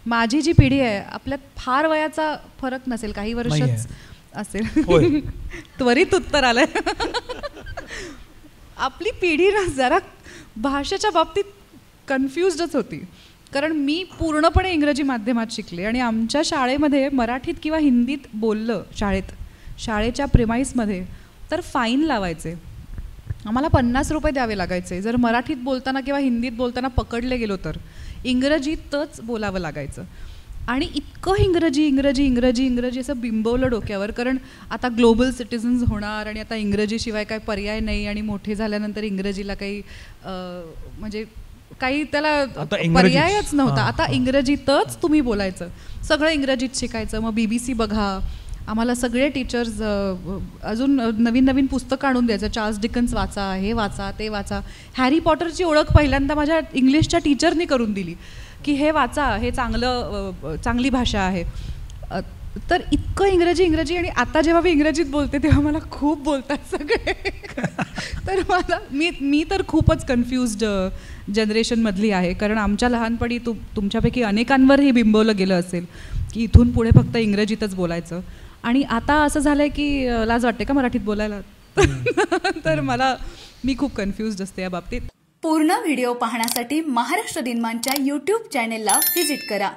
माझी जी पिढी आहे आपल्यात फार वयाचा फरक नसेल, काही वर्षच असेल. त्वरित उत्तर आलंय. आपली पिढी ना जरा भाषेच्या बाबतीत कन्फ्युज्डच होती, कारण मी पूर्णपणे इंग्रजी माध्यमात शिकले आणि आमच्या शाळेमध्ये मराठीत किंवा हिंदीत बोललं शाळेच्या प्रेमाईसमध्ये तर फाईन लावायचे. आम्हाला 50 रुपये द्यावे लागायचे जर मराठीत बोलताना किंवा हिंदीत बोलताना पकडले गेलो तर. इंग्रजीतच बोलावं लागायचं आणि इतकं इंग्रजी इंग्रजी इंग्रजी इंग्रजी असं बिंबवलं डोक्यावर, कारण आता ग्लोबल सिटिझन्स होणार आणि आता इंग्रजीशिवाय काय पर्याय नाही आणि मोठे झाल्यानंतर इंग्रजीला काही म्हणजे काही त्याला पर्यायच नव्हता. आता इंग्रजीतच तुम्ही बोलायचं, सगळं इंग्रजीत शिकायचं. मग BBC बघा, आम्हाला सगळे टीचर्स अजून नवीन नवीन पुस्तकं आणून द्यायचं. चार्ल्स डिकन्स वाचा, हे वाचा, ते वाचा. हॅरी पॉटरची ओळख पहिल्यांदा माझ्या इंग्लिशच्या टीचरनी करून दिली की हे वाचा, हे चांगली भाषा आहे. तर इतकं इंग्रजी इंग्रजी, आणि आता जेव्हा मी इंग्रजीत बोलते तेव्हा मला खूप बोलतात सगळे. तर मी तर खूपच कन्फ्युज्ड जनरेशनमधली आहे, कारण आमच्या लहानपणी तुमच्यापैकी अनेकांवर हे बिंबवलं गेलं असेल की इथून पुढे फक्त इंग्रजीतच बोलायचं. आणि आता असं झालंय की लाज वाटते का मराठीत बोलायला. तर मी खूप कन्फ्युज्ड असते या बाबतीत. पूर्ण व्हिडिओ पाहण्यासाठी महाराष्ट्र दिनमानच्या YouTube चॅनेलला व्हिजिट करा.